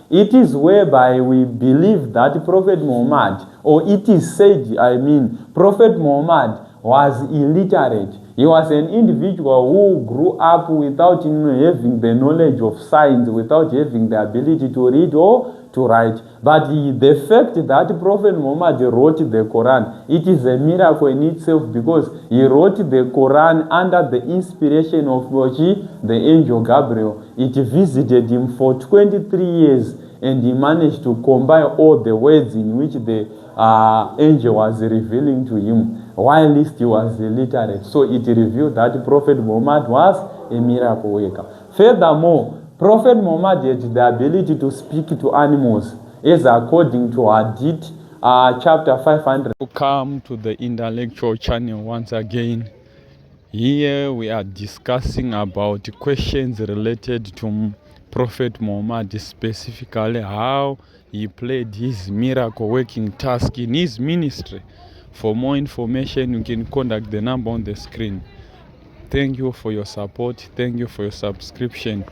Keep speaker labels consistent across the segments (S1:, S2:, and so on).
S1: It is whereby we believe that Prophet Muhammad, or it is said, Prophet Muhammad was illiterate. He was an individual who grew up without having the knowledge of science, without having the ability to read or to write. But the fact that Prophet Muhammad wrote the Quran, it is a miracle in itself, because he wrote the Quran under the inspiration of the angel Gabriel. It visited him for 23 years, and he managed to combine all the words in which the angel was revealing to him, while he was illiterate. So it revealed that Prophet Muhammad was a miracle worker. Furthermore, Prophet Muhammad had the ability to speak to animals, as according to Hadith chapter 500. Welcome to the intellectual channel once again. Here we are discussing about questions related to Prophet Muhammad, specifically how he played his miracle working task in his ministry. For more information, you can contact the number on the screen. Thank you for your support. Thank you for your subscription.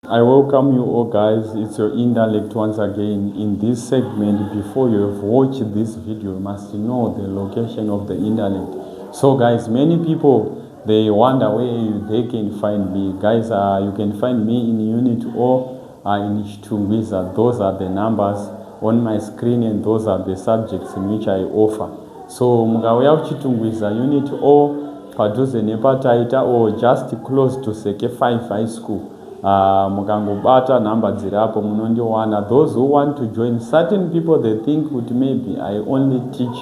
S1: I welcome you all, guys. It's your intellect once again. In this segment, before you have watched this video, you must know the location of the intellect. So guys, many people, they wonder where they can find me. Guys, you can find me in Unit O, in Chitungwiza. Those are the numbers on my screen, and those are the subjects in which I offer. So mugawuya kuchitungwiza Unit O, padhuze nepataita, or just close to Seke 5 High School. Mukangobata number dzirapo munondiwana. Those who want to join, certain people, they think that maybe I only teach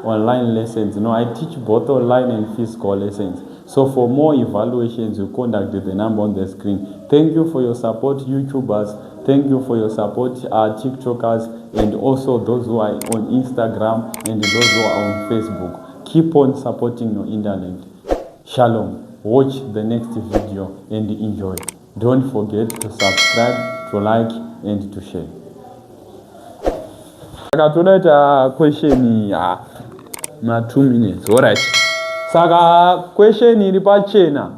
S1: online lessons. No, I teach both online and physical lessons. So for more evaluations, you contact the number on the screen. Thank you for your support, YouTubers. Thank you for your support, TikTokers, and also those who are on Instagram and those who are on Facebook. Keep on supporting your internet. Shalom. Watch the next video and enjoy. Don't forget to subscribe, to like, and to share. Saka question na 2 minutes. Alright. Saka question iri pachena.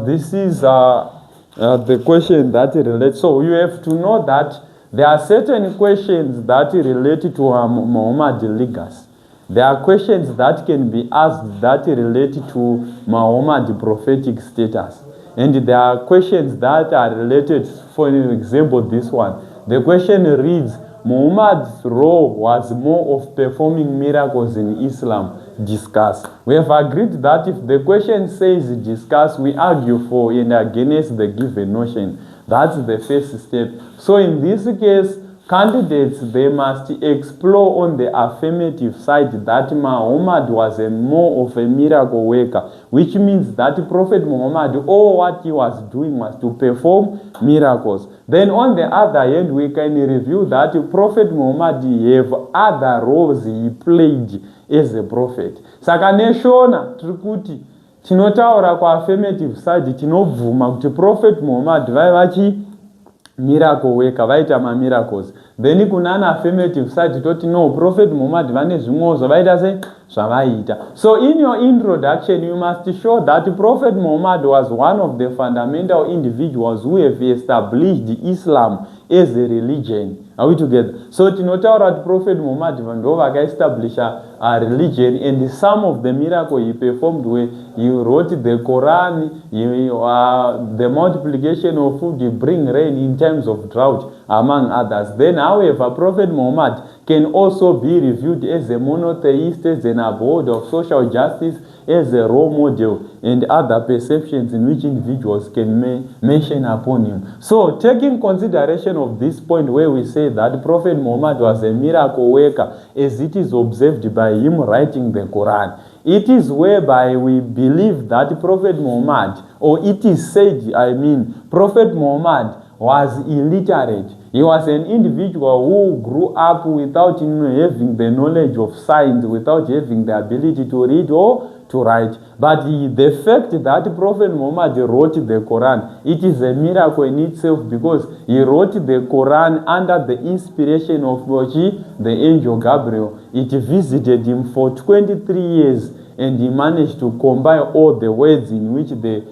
S1: This is the question that relates. So you have to know that there are certain questions that relate to Muhammad legacy. There are questions that can be asked that relate to Muhammad prophetic status. And there are questions that are related, for example, this one. The question reads, Muhammad's role was more of performing miracles in Islam. Discuss. We have agreed that if the question says discuss, we argue for and against the given notion. That's the first step. So in this case, candidates, they must explore on the affirmative side that Muhammad was more of a miracle worker, which means that Prophet Muhammad, all what he was doing was to perform miracles. Then on the other hand, we can review that Prophet Muhammad have other roles he played as a prophet. Saka neshona trikuti tinotaura kwa affirmative side, tinobvuma kuti Prophet Muhammad vaivachi miracle worker, vaita miracles. Then kuna affirmative side toti no, Prophet Muhammad vane zvimwewo vaita se zvavaita. So in your introduction, you must show that Prophet Muhammad was one of the fundamental individuals who have established Islam as a religion. Are we together? So tinotaura that Prophet Muhammad ndo vakaestablish a religion, and some of the miracles he performed were he wrote the Quran, the multiplication of food, he bring rain in times of drought, among others. Then however, Prophet Muhammad can also be reviewed as a monotheist, as an abode of social justice, as a role model, and other perceptions in which individuals can mention upon him. So taking consideration of this point where we say that Prophet Muhammad was a miracle worker, as it is observed by him writing the Quran, it is whereby we believe that Prophet Muhammad, or it is said, Prophet Muhammad was illiterate. He was an individual who grew up without having the knowledge of science, without having the ability to read or to write. But the fact that Prophet Muhammad wrote the Quran, it is a miracle in itself, because he wrote the Quran under the inspiration of the angel Gabriel. It visited him for 23 years, and he managed to combine all the words in which the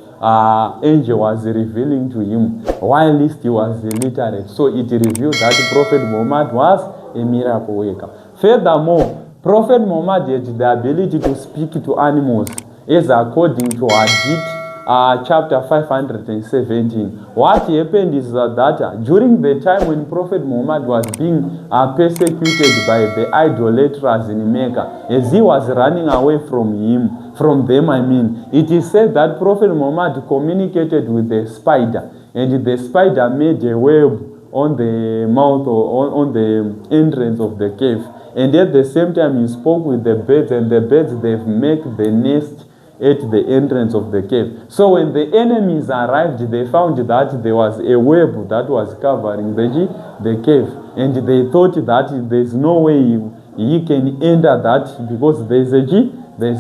S1: angel was revealing to him while he was illiterate. So it revealed that Prophet Muhammad was a miracle worker. Furthermore, Prophet Muhammad had the ability to speak to animals, as according to Hadith chapter 517. What happened is that during the time when Prophet Muhammad was being persecuted by the idolaters in Mecca, as he was running away from them, it is said that Prophet Muhammad communicated with the spider, and the spider made a web on the mouth or on the entrance of the cave. And at the same time, he spoke with the birds, and the birds, they've made the nest at the entrance of the cave. So when the enemies arrived, they found that there was a web that was covering the cave. And they thought that there's no way he can enter that, because there's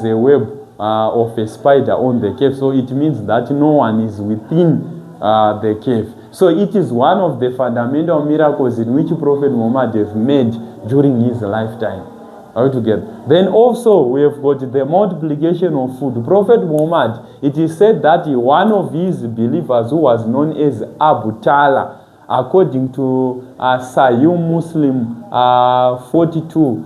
S1: a web of a spider on the cave. So it means that no one is within the cave. So it is one of the fundamental miracles in which Prophet Muhammad has made during his lifetime. Are we together? Then also we have got the multiplication of food. Prophet Muhammad, it is said that one of his believers, who was known as Abu Talha, according to Sahih Muslim 42,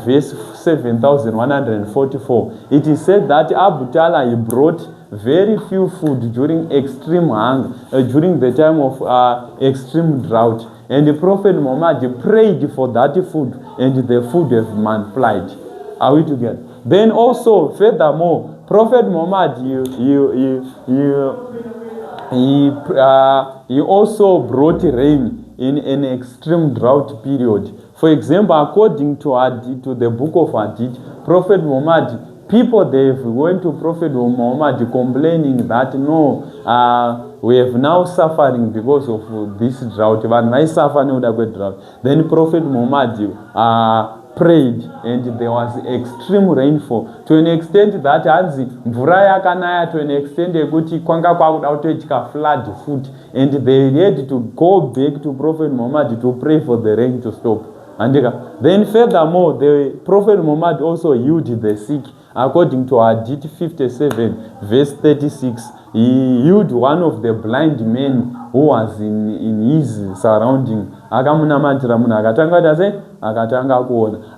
S1: verse 7144, it is said that Abu Talha, he brought very few food during extreme hunger, during the time of extreme drought. And the Prophet Muhammad prayed for that food, and the food have multiplied. Are we together? Then also, furthermore, Prophet Muhammad, he also brought rain in an extreme drought period. For example, according to the book of Hadith, Prophet Muhammad, people, they went to Prophet Muhammad complaining that no, we have now suffering because of this drought. Then Prophet Muhammad prayed, and there was extreme rainfall, to an extent that mvura yakanaya, to an extent yekuti kwanga kwakuda kutoitika flood foot, and they had to go back to Prophet Muhammad to pray for the rain to stop. And then furthermore, the Prophet Muhammad also healed the sick. According to Hadith 57, verse 36, he healed one of the blind men who was in his surrounding.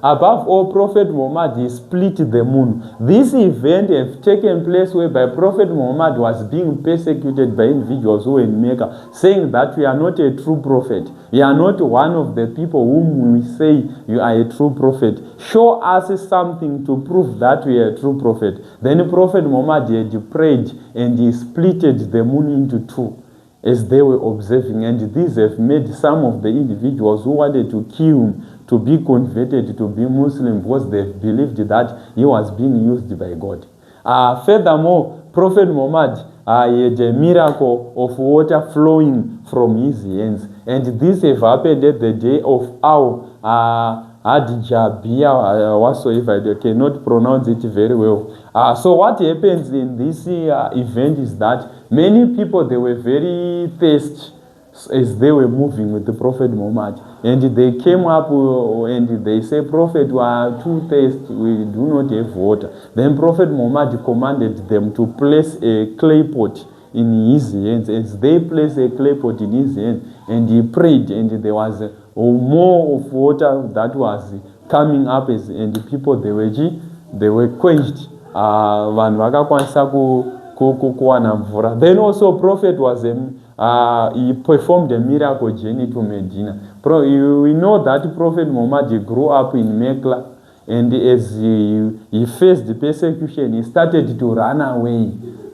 S1: Above all, Prophet Muhammad, he split the moon. This event have taken place whereby Prophet Muhammad was being persecuted by individuals who were in Mecca, saying that we are not a true prophet. You are not one of the people whom we say you are a true prophet. Show us something to prove that we are a true prophet. Then Prophet Muhammad had prayed, and he splitted the moon into two as they were observing. And these have made some of the individuals who wanted to kill him to be converted to be Muslim, because they believed that he was being used by God. Furthermore, Prophet Muhammad had a miracle of water flowing from his hands. And this have happened at the day of Adjabia, whatsoever. I cannot pronounce it very well. So what happens in this event is that many people, they were very thirsty as they were moving with the Prophet Muhammad. And they came up and they say, Prophet, we are too thirsty, we do not have water. Then Prophet Muhammad commanded them to place a clay pot in his hands. As they placed a clay pot in his hand, and he prayed, and there was more of water that was coming up, and the people, they were quenched. Then also Prophet was he performed a miracle journey to Medina. We know that Prophet Muhammad grew up in Mecca, and as he faced the persecution, he started to run away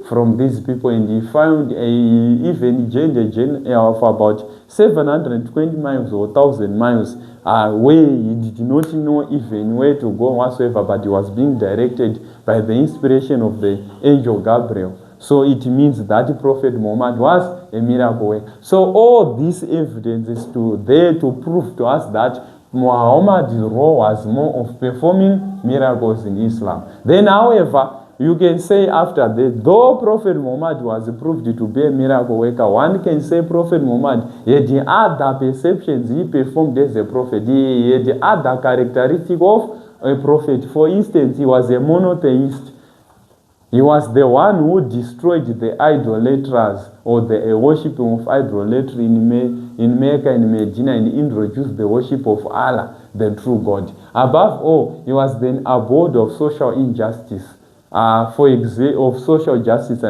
S1: from these people, and he found even a journey of about 720 miles or 1,000 miles where he did not know even where to go whatsoever, but he was being directed by the inspiration of the angel Gabriel. So it means that Prophet Muhammad was a miracle worker. So all these evidence is there to prove to us that Muhammad's role was more of performing miracles in Islam. Then, however, you can say after that, though Prophet Muhammad was proved to be a miracle worker, one can say Prophet Muhammad had other perceptions he performed as a prophet. He had other characteristics of a prophet. For instance, he was a monotheist. He was the one who destroyed the idolaters or the worshipping of idolatry in Mecca and Medina and introduced the worship of Allah, the true God. Above all, he was the abode of social injustice. Of social justice,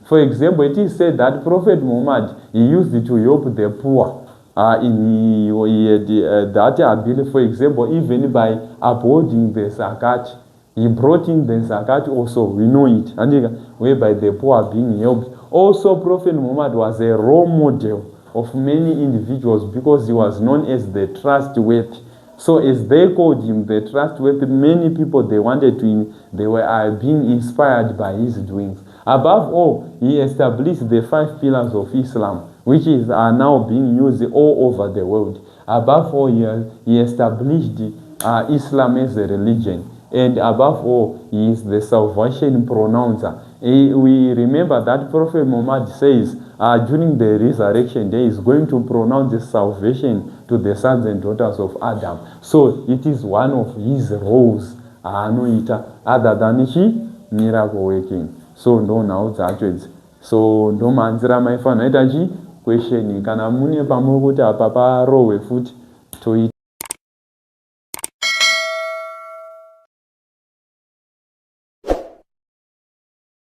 S1: For example, it is said that Prophet Muhammad, he used it to help the poor. He had that ability, for example, even by upholding the zakat. He brought in the zakat also, we know it, and whereby the poor are being helped. Also, Prophet Muhammad was a role model of many individuals because he was known as the trustworthy. So as they called him the trustworthy, many people they were being inspired by his doings. Above all, he established the 5 pillars of Islam, which are now being used all over the world. Above all, he established Islam as a religion. And above all, he is the salvation pronouncer. We remember that Prophet Muhammad says during the resurrection day, he is going to pronounce the salvation to the sons and daughters of Adam. So it is one of his roles other than miracle working. So ndo now that so ndo manzira maifana itachi question kana mune pamwe kuti apa parowe futi to